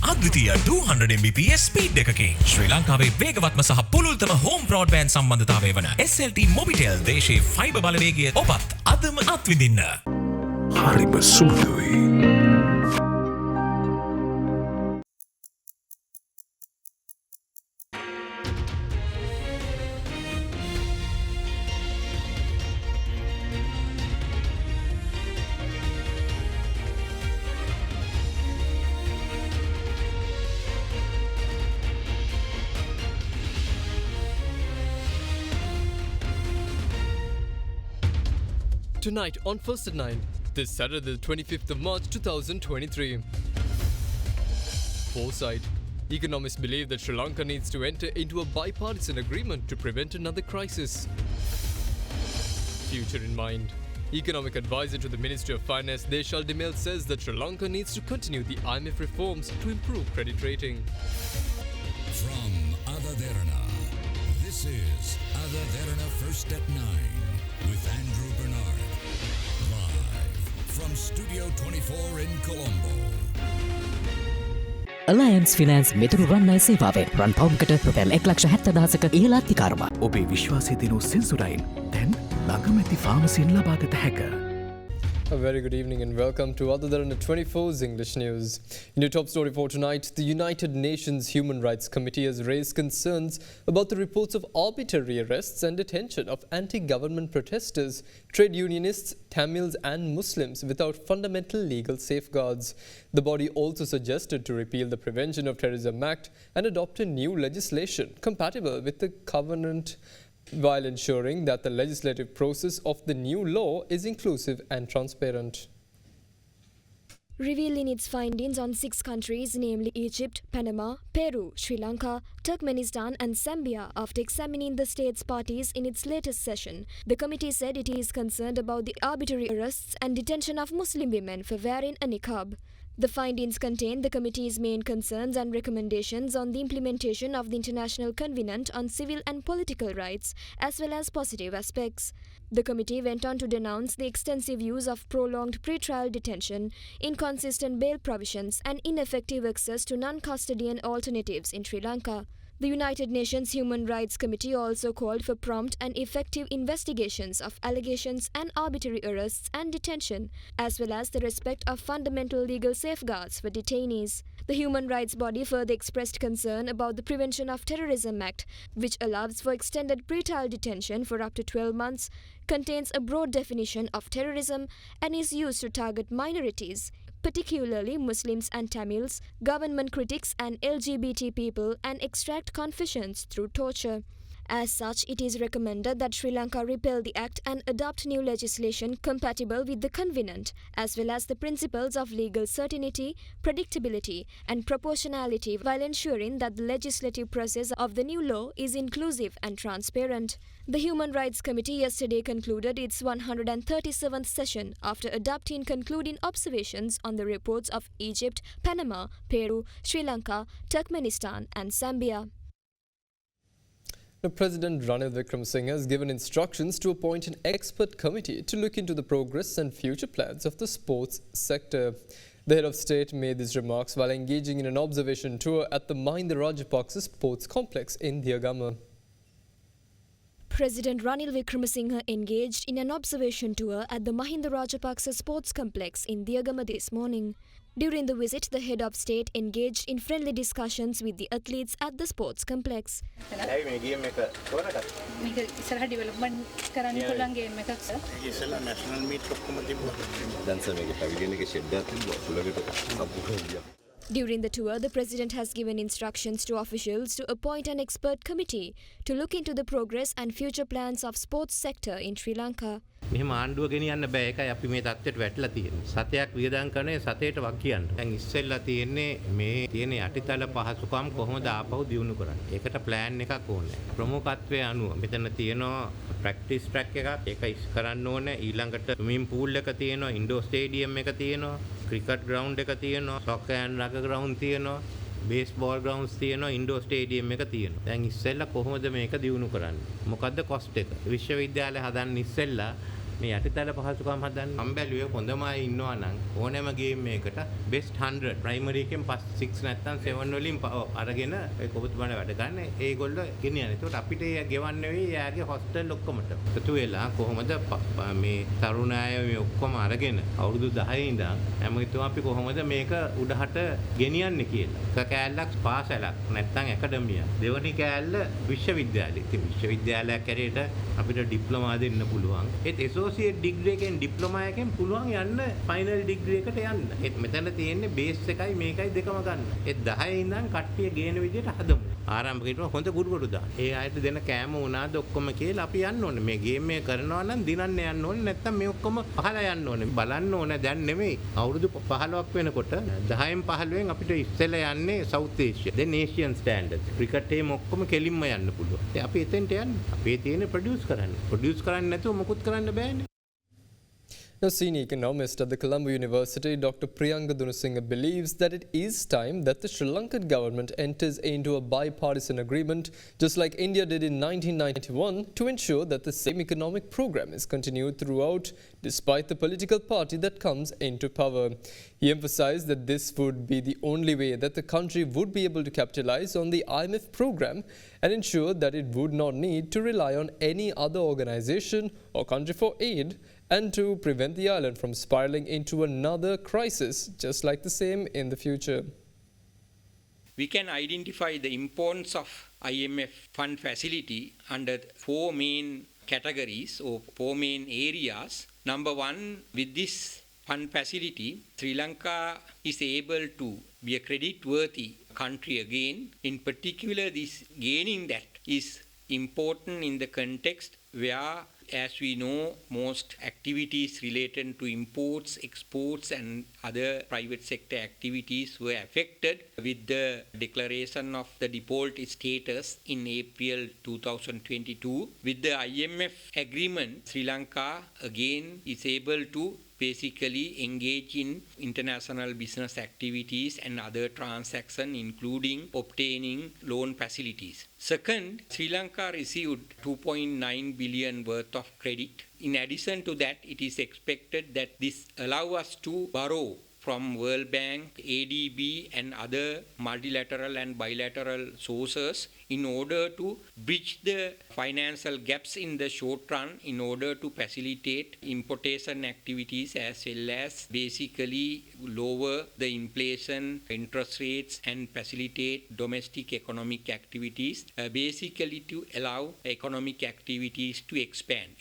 අද්විතීය 200 Mbps speed එකකින් ශ්‍රී ලංකාවේ වේගවත්ම සහ පුළුල්තම හෝම් බ්‍රෝඩ්බෑන්ඩ් සම්බන්ධතාවය වන SLT මොබිටෙල් දේශීය ෆයිබර් බලවේගය ඔබත් අදම අත්විඳින්න. හරිම සුදුයි. Tonight on First at 9, this Saturday the 25th of March 2023. Foresight. Economists believe that Sri Lanka needs to enter into a bipartisan agreement to prevent another crisis. Future in mind. Economic advisor to the Ministry of Finance Deshal Dimel says that Sri Lanka needs to continue the IMF reforms to improve credit rating. From AdaDerana, this is AdaDerana First at 9 with Andrew Bernard. Live from Studio 24 in Colombo. Alliance Finance මෙතුරු රන්නයි සේවාවෙන් රන් පවුම්කට රුපියල් 1,70,000ක ඉහළ අධිකාරම. ඔබේ විශ්වාසය දිනු සෙන්සුරයින් දැන් ළඟම ඇති ෆාමසියෙන් ලබාගත හැක. A very good evening and welcome to AdaDerana 24's English News. In your top story for tonight, the United Nations Human Rights Committee has raised concerns about the reports of arbitrary arrests and detention of anti-government protesters, trade unionists, Tamils and Muslims without fundamental legal safeguards. The body also suggested to repeal the Prevention of Terrorism Act and adopt a new legislation compatible with the Covenant, while ensuring that the legislative process of the new law is inclusive and transparent. Revealing its findings on 6 countries, namely Egypt, Panama, Peru, Sri Lanka, Turkmenistan and Zambia, after examining the state's parties in its latest session, the committee said it is concerned about the arbitrary arrests and detention of Muslim women for wearing a niqab. The findings contain the committee's main concerns and recommendations on the implementation of the International Covenant on Civil and Political Rights, as well as positive aspects. The committee went on to denounce the extensive use of prolonged pre-trial detention, inconsistent bail provisions, and ineffective access to non-custodian alternatives in Sri Lanka. The United Nations Human Rights Committee also called for prompt and effective investigations of allegations and arbitrary arrests and detention, as well as the respect of fundamental legal safeguards for detainees. The human rights body further expressed concern about the Prevention of Terrorism Act, which allows for extended pretrial detention for up to 12 months, contains a broad definition of terrorism, and is used to target minorities, particularly Muslims and Tamils, government critics and LGBT people, and extract confessions through torture. As such, it is recommended that Sri Lanka repeal the act and adopt new legislation compatible with the Covenant, as well as the principles of legal certainty, predictability, and proportionality, while ensuring that the legislative process of the new law is inclusive and transparent. The Human Rights Committee yesterday concluded its 137th session after adopting concluding observations on the reports of Egypt, Panama, Peru, Sri Lanka, Turkmenistan, and Zambia. Now, President Ranil Wickremesinghe has given instructions to appoint an expert committee to look into the progress and future plans of the sports sector. The head of state made these remarks while engaging in an observation tour at the Mahinda Rajapaksa Sports Complex in Diagama. President Ranil Wickremesinghe engaged in an observation tour at the Mahinda Rajapaksa Sports Complex in Diagama this morning. During the visit, the head of state engaged in friendly discussions with the athletes at the sports complex. During the tour, the president has given instructions to officials to appoint an expert committee to look into the progress and future plans of sports sector in Sri Lanka. මෙහෙම ආණ්ඩුව ගෙනියන්න බෑ. ඒකයි අපි මේ තත්ත්වයට වැටලා තියෙන්නේ. සතයක් වියදම් කරන්නේ සතේට වක් කියන්න. දැන් ඉස්සෙල්ලා තියෙන්නේ මේ තියෙන යටිතල පහසුකම් කොහොමද ආපහු දියුණු කරන්නේ. ඒකට ප්ලෑන් එකක් ඕනේ. ප්‍රමුඛත්වයේ අනුව මෙතන තියෙනවා ප්‍රැක්ටිස් ට්‍රැක් එකක්. ඒක ඉස් කරන්න ඕනේ. ඊළඟට ස්විමින් පූල් එක තියෙනවා, ඉන්ඩෝර් ස්ටේඩියම් එක තියෙනවා, ක්‍රිකට් ග්‍රවුන්ඩ් එක තියෙනවා, සොකර් ඇන්ඩ් රගර් ග්‍රවුන්ඩ් තියෙනවා. බේස්බෝල් ග්‍රවුන්ඩ්ස් තියෙනවා, ඉන්ඩෝර් ස්ටේඩියම් එක තියෙනවා. දැන් ඉස්සෙල්ලා කොහොමද මේක දියුණු කරන්නේ? මොකද්ද කොස්ට් එක? විශ්වවිද්‍යාලය හදන්න ඉස්සෙල්ලා මේ යටිතල පහසුකම් හදන්න. මම බැලුවේ හොඳම අය ඉන්නවා නම් ඕනෑම ගේම් එකකට best 100 primary එකෙන් 6 නැත්නම් 7 වලින් අරගෙන ඒ කොබතුමාට වැඩ ගන්න ඒගොල්ලෝ ගෙනියන්නේ. ඒකට අපිට ඒ ගෙවන්න වෙයි යාගේ හොස්ටල් ඔක්කොමට. එකතු වෙලා කොහොමද මේ තරුණ අය මේ ඔක්කොම අරගෙන අවුරුදු 10 ඉඳන් හැමෝටම අපි කොහොමද මේක උඩහට ගෙනියන්නේ කියලා. එක කෑල්ලක් පාසලක් නැත්නම් ඇකඩමියා. දෙවනි කෑල්ල විශ්වවිද්‍යාලය. ඉතින් විශ්වවිද්‍යාලයක් ඇරෙට අපිට ඩිප්ලෝමා දෙන්න පුළුවන්. ඒත් ඇසෝසියේට් ඩිග්‍රී එකෙන් ඩිප්ලෝමා එකෙන් පුළුවන් යන්න ෆයිනල් ඩිග්‍රී එකට යන්න. ඒත් මෙතන තියෙන්නේ බේස් එකයි මේකයි දෙකම ගන්න. ඒ 10 ඉඳන් කට්ටිය ගේන විදිහට හදමු. ආරම්භකීට හොඳ ගුරුවරු දාන්න. ඒ අයට දෙන කෑම උනාද ඔක්කොම කියලා අපි යන්න ඕනේ. මේ ගේම් එක කරනවා නම් දිනන්න යන්න ඕනේ. නැත්නම් මේ ඔක්කොම පහලා යන්න ඕනේ. බලන්න ඕනේ දැන් නෙමෙයි. අවුරුදු 15ක් වෙනකොට 10න් 15න් අපිට ඉස්සෙල්ලා යන්නේ සවුත් ඒෂියා. දැන් ඒෂියන් ස්ටෑන්ඩඩ්ස්. ක්‍රිකට් එකේ ඔක්කොම කෙලින්ම යන්න පුළුවන්. ඉතින් අපි එතෙන්ට යන්න. අපේ තියෙන ප්‍රොඩියුස් කරන්න. ප්‍රොඩියුස් කරන්නේ නැතුව මොකුත් කරන්න බෑනේ. Now, senior economist at the Colombo University, Dr. Priyanka Dunasinghe believes that it is time that the Sri Lankan government enters into a bipartisan agreement, just like India did in 1991, to ensure that the same economic program is continued throughout, despite the political party that comes into power. He emphasized that this would be the only way that the country would be able to capitalize on the IMF program and ensure that it would not need to rely on any other organization or country for aid, and to prevent the island from spiraling into another crisis just like the same in the future. We can identify the importance of IMF fund facility under 4 main categories or 4 main areas. Number one, with this fund facility, Sri Lanka is able to be a credit-worthy country again. In particular, this gaining that is important in the context where, as we know, most activities related to imports, exports and other private sector activities were affected with the declaration of the default status in April 2022. With the IMF agreement, Sri Lanka again is able to basically engage in international business activities and other transactions, including obtaining loan facilities. Second, Sri Lanka received 2.9 billion worth of credit. In addition to that, it is expected that this allows us to borrow from World Bank, ADB and other multilateral and bilateral sources in order to bridge the financial gaps in the short run in order to facilitate importation activities as well as basically lower the inflation, interest rates and facilitate domestic economic activities, basically to allow economic activities to expand.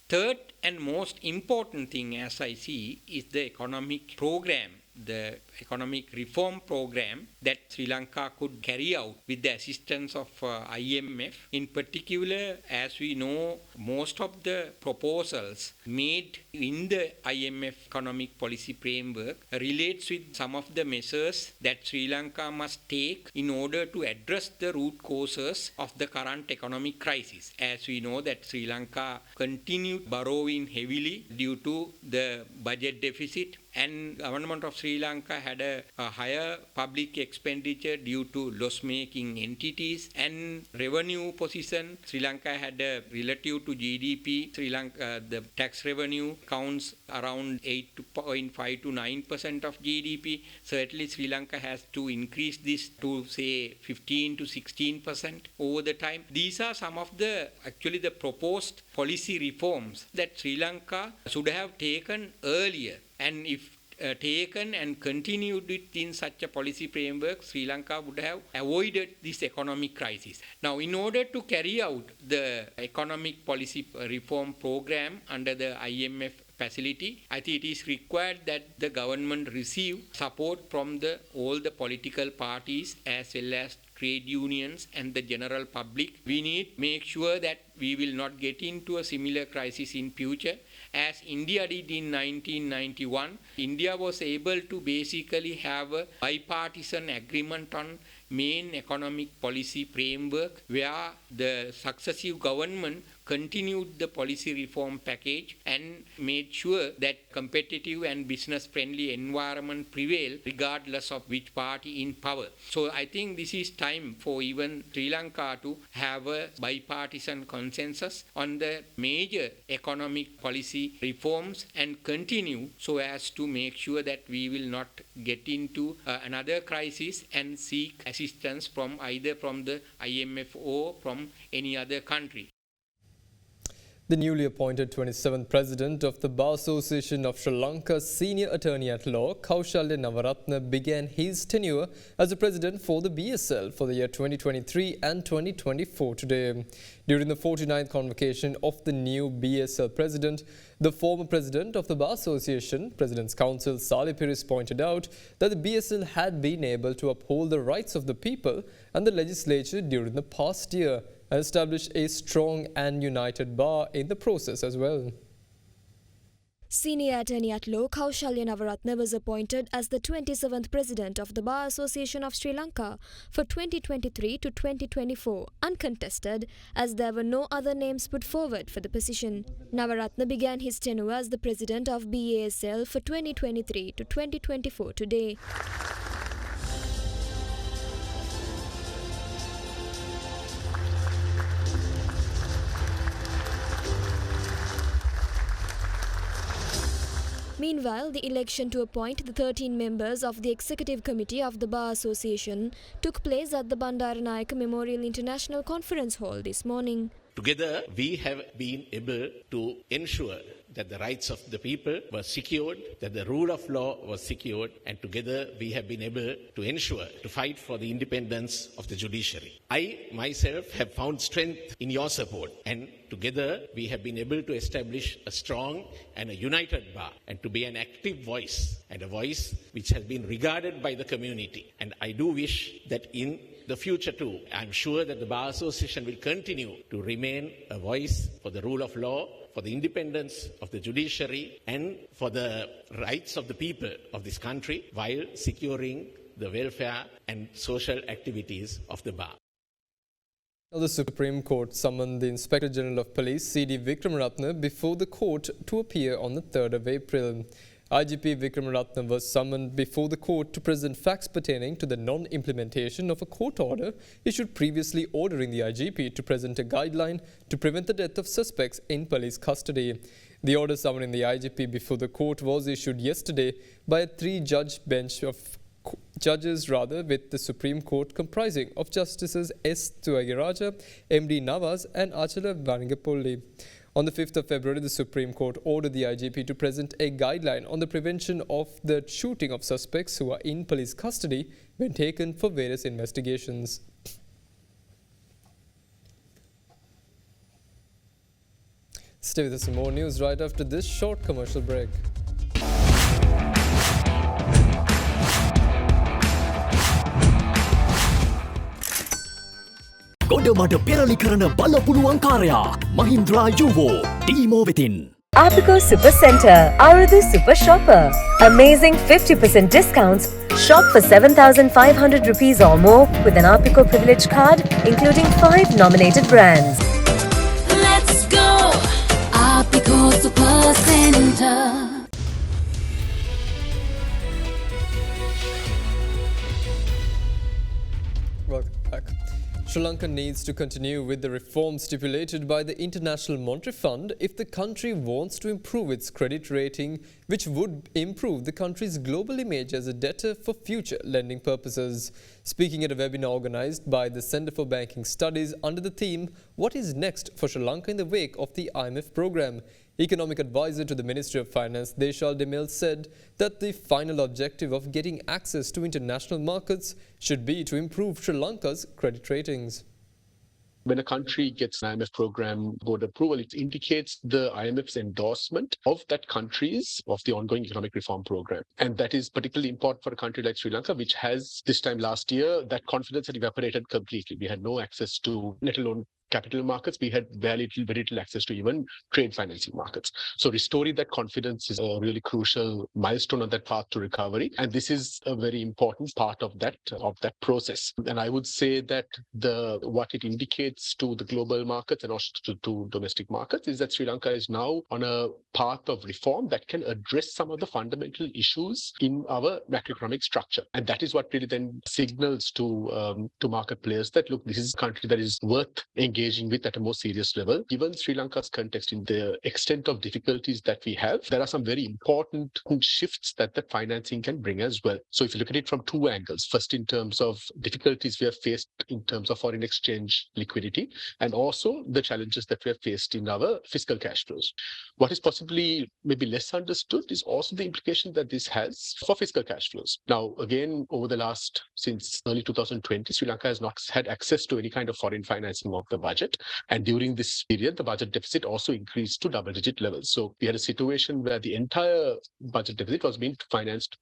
Third and most important thing, as I see, is the economic program, the economic reform program that Sri Lanka could carry out with the assistance of IMF. In particular, as we know, most of the proposals made in the IMF economic policy framework relates with some of the measures that Sri Lanka must take in order to address the root causes of the current economic crisis. As we know that Sri Lanka continued borrowing heavily due to the budget deficit, and government of Sri Lanka had a higher public expenditure due to loss-making entities and revenue position. Sri Lanka had a relative to GDP. Sri Lanka, the tax revenue counts around 8.5 to 9% of GDP. Certainly, Sri Lanka has to increase this to say 15 to 16% over the time. These are some of the actually the proposed policy reforms that Sri Lanka should have taken earlier. And if taken and continued it in such a policy framework, Sri Lanka would have avoided this economic crisis. Now, in order to carry out the economic policy reform program under the IMF facility, I think it is required that the government receive support from all the political parties as well as trade unions and the general public. We need to make sure that we will not get into a similar crisis in future. As India did in 1991, India was able to basically have a bipartisan agreement on main economic policy framework where the successive government continued the policy reform package and made sure that competitive and business friendly environment prevail regardless of which party in power. So I think this is time time for even Sri Lanka to have a bipartisan consensus on the major economic policy reforms and continue so as to make sure that we will not get into another crisis and seek assistance from either from the IMF or from any other country. The newly appointed 27th President of the Bar Association of Sri Lanka, Senior Attorney at Law, Kaushalya Navaratne, began his tenure as the President for the BSL for the year 2023 and 2024 today. During the 49th convocation of the new BSL President, the former President of the Bar Association, President's Council, Sali Piris, pointed out that the BSL had been able to uphold the rights of the people and the legislature during the past year, and establish a strong and united bar in the process as well. Senior Attorney at Law Kaushalya Navaratne was appointed as the 27th President of the Bar Association of Sri Lanka for 2023 to 2024, uncontested, as there were no other names put forward for the position. Navaratne began his tenure as the President of BASL for 2023 to 2024 today. Meanwhile, the election to appoint the 13 members of the Executive Committee of the Bar Association took place at the Bandaranayake Memorial International Conference Hall this morning. Together, we have been able to ensure that the rights of the people were secured, that the rule of law was secured, and together we have been able to ensure, to fight for the independence of the judiciary. I myself have found strength in your support, and together we have been able to establish a strong and a united bar, and to be an active voice, and a voice which has been regarded by the community. And I do wish that in the future too, I'm sure that the Bar Association will continue to remain a voice for the rule of law, for the independence of the judiciary, and for the rights of the people of this country, while securing the welfare and social activities of the bar. The Supreme Court summoned the Inspector General of Police, C.D. Vikramaratne, before the court to appear on the 3rd of April. IGP Vikramaratne was summoned before the court to present facts pertaining to the non-implementation of a court order issued previously ordering the IGP to present a guideline to prevent the death of suspects in police custody. The order summoning the IGP before the court was issued yesterday by a three-judge bench of judges with the Supreme Court comprising of Justices S. Tuagiraja, M.D. Nawaz and Achala Vanigapolli. On the 5th of February, the Supreme Court ordered the IGP to present a guideline on the prevention of the shooting of suspects who are in police custody when taken for various investigations. Stay with us for more news right after this short commercial break. ගොඩමඩ පෙරලි කරන බලපුළුවන්කාරයා මහින්ද්‍රා යුවෝ ටීමෝ වෙතින්. Apico Super Center, Arudu Super Shopper. Amazing 50% discounts. Shop for 7,500 rupees or more with an Apico Privilege card, including 5 nominated brands. Let's go! Apico Super Center. Welcome back. Sri Lanka needs to continue with the reforms stipulated by the International Monetary Fund if the country wants to improve its credit rating, which would improve the country's global image as a debtor for future lending purposes. Speaking at a webinar organized by the Centre for Banking Studies under the theme, "What is next for Sri Lanka in the wake of the IMF program?" Economic advisor to the Ministry of Finance, Deshal Demel, said that the final objective of getting access to international markets should be to improve Sri Lanka's credit ratings. When a country gets an IMF program board approval, it indicates the IMF's endorsement of that country's of the ongoing economic reform program. And that is particularly important for a country like Sri Lanka, which has this time last year, that confidence had evaporated completely. We had no access to, let alone capital markets, we had very little access to even trade financing markets. So restoring that confidence is a really crucial milestone on that path to recovery. And this is a very important part of that process. And I would say that what it indicates to the global markets and also to domestic markets is that Sri Lanka is now on a path of reform that can address some of the fundamental issues in our macroeconomic structure. And that is what really then signals to market players that, look, this is a country that is worth engaging with at a more serious level. Given Sri Lanka's context, in the extent of difficulties that we have, there are some very important shifts that the financing can bring as well. So if you look at it from two angles, first in terms of difficulties we have faced in terms of foreign exchange liquidity, and also the challenges that we have faced in our fiscal cash flows. What is possibly maybe less understood is also the implication that this has for fiscal cash flows. Now, again, since early 2020, Sri Lanka has not had access to any kind of foreign financing of the budget. And during this period, the budget deficit also increased to double-digit levels. So we had a situation where the entire budget deficit was being financed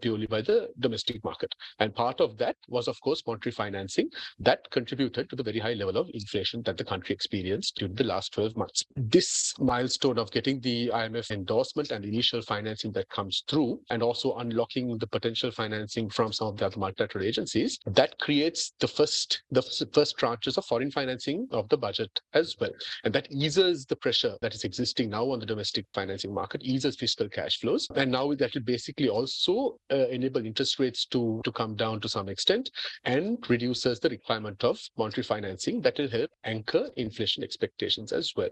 purely by the domestic market. And part of that was, of course, monetary financing that contributed to the very high level of inflation that the country experienced during the last 12 months. This milestone of getting the IMF endorsement and the initial financing that comes through, and also unlocking the potential financing from some of the other multilateral agencies, that creates the first tranches of foreign financing of the budget as well. And that eases the pressure that is existing now on the domestic financing market, eases fiscal cash flows. And now that will basically also enable interest rates to come down to some extent, and reduces the requirement of monetary financing that will help anchor inflation expectations as well.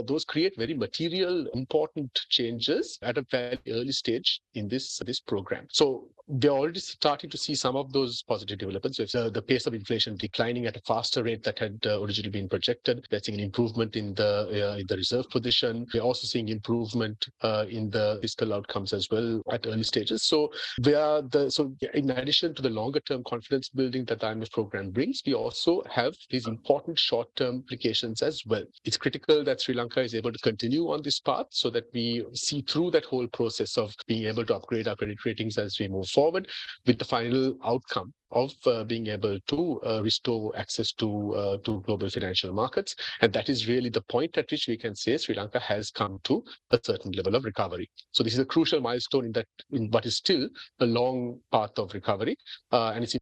Those create very material, important changes at a very early stage in this program. So they're already starting to see some of those positive developments. So the pace of inflation declining at a faster rate that had originally been projected. We're seeing an improvement in the reserve position. We're also seeing improvement in the fiscal outcomes as well at early stages. So in addition to the longer-term confidence building that the IMF program brings, we also have these important short-term implications as well. It's critical that Sri Lanka is able to continue on this path so that we see through that whole process of being able to upgrade our credit ratings as we move forward, with the final outcome of being able to restore access to global financial markets. And that is really the point at which we can say Sri Lanka has come to a certain level of recovery. So this is a crucial milestone in what is still a long path of recovery. And it's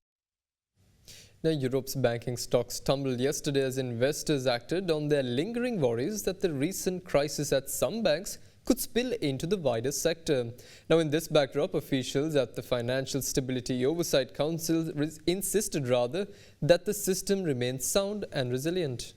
Now, Europe's banking stocks tumbled yesterday as investors acted on their lingering worries that the recent crisis at some banks could spill into the wider sector. Now, in this backdrop, officials at the Financial Stability Oversight Council insisted that the system remains sound and resilient.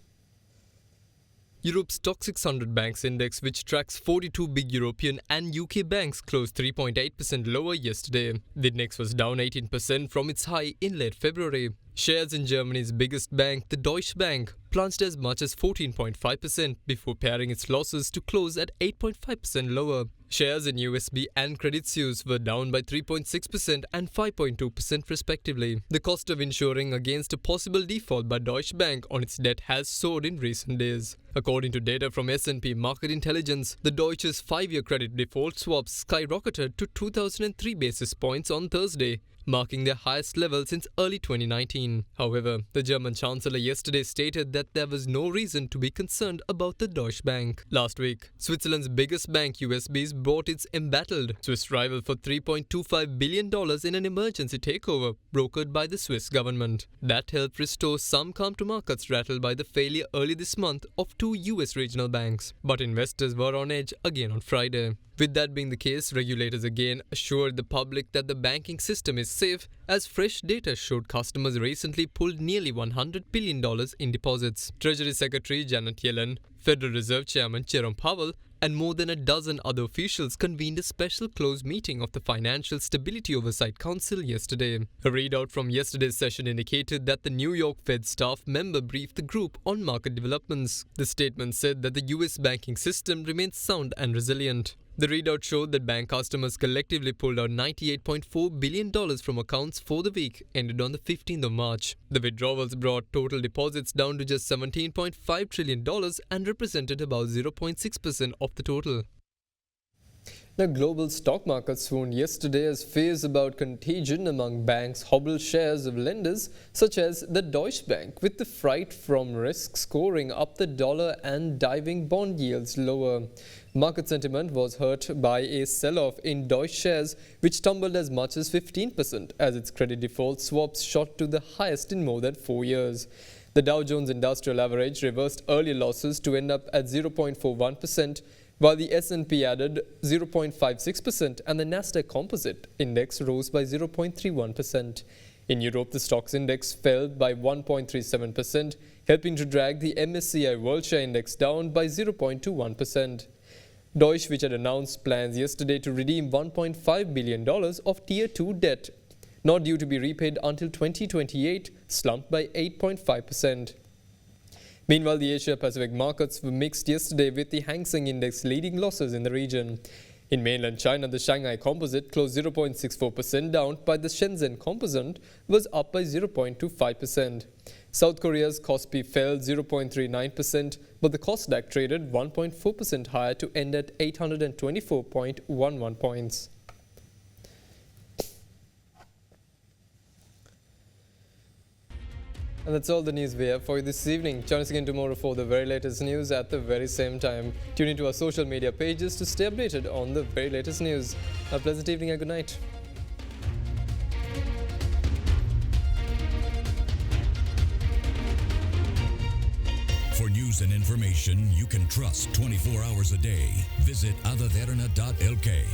Europe's Stoxx 600 Banks Index, which tracks 42 big European and UK banks, closed 3.8% lower yesterday. The index was down 18% from its high in late February. Shares in Germany's biggest bank, the Deutsche Bank, plunged as much as 14.5% before paring its losses to close at 8.5% lower. Shares in USB and Credit Suisse were down by 3.6% and 5.2% respectively. The cost of insuring against a possible default by Deutsche Bank on its debt has soared in recent days. According to data from S&P Market Intelligence, the Deutsche's 5-year credit default swaps skyrocketed to 2003 basis points on Thursday, marking their highest level since early 2019. However, the German Chancellor yesterday stated that there was no reason to be concerned about the Deutsche Bank. Last week, Switzerland's biggest bank, USB's, bought its embattled Swiss rival for $3.25 billion in an emergency takeover brokered by the Swiss government. That helped restore some calm to markets rattled by the failure early this month of 2 US regional banks. But investors were on edge again on Friday. With that being the case, regulators again assured the public that the banking system is safe, as fresh data showed customers recently pulled nearly $100 billion in deposits. Treasury Secretary Janet Yellen, Federal Reserve Chairman Jerome Powell, and more than a dozen other officials convened a special closed meeting of the Financial Stability Oversight Council yesterday. A readout from yesterday's session indicated that the New York Fed staff member briefed the group on market developments. The statement said that the US banking system remains sound and resilient. The readout showed that bank customers collectively pulled out $98.4 billion from accounts for the week ended on the 15th of March. The withdrawals brought total deposits down to just $17.5 trillion and represented about 0.6% of the total. The global stock market swooned yesterday as fears about contagion among banks hobbled shares of lenders such as the Deutsche Bank, with the fright from risk scoring up the dollar and diving bond yields lower. Market sentiment was hurt by a sell-off in Deutsche shares, which tumbled as much as 15% as its credit default swaps shot to the highest in more than 4 years. The Dow Jones Industrial Average reversed earlier losses to end up at 0.41%, while the S&P added 0.56% and the Nasdaq Composite Index rose by 0.31%. In Europe, the stocks index fell by 1.37%, helping to drag the MSCI World Share Index down by 0.21%. Deutsche, which had announced plans yesterday to redeem $1.5 billion of Tier 2 debt, not due to be repaid until 2028, slumped by 8.5%. Meanwhile, the Asia-Pacific markets were mixed yesterday, with the Hang Seng Index leading losses in the region. In mainland China, the Shanghai Composite closed 0.64% down, while the Shenzhen Composite was up by 0.25%. South Korea's Kospi fell 0.39%, but the Kosdaq traded 1.4% higher to end at 824.11 points. And that's all the news we have for you this evening. Join us again tomorrow for the very latest news at the very same time. Tune into our social media pages to stay updated on the very latest news. A pleasant evening and good night. For news and information you can trust 24 hours a day, visit AdaDerana.lk.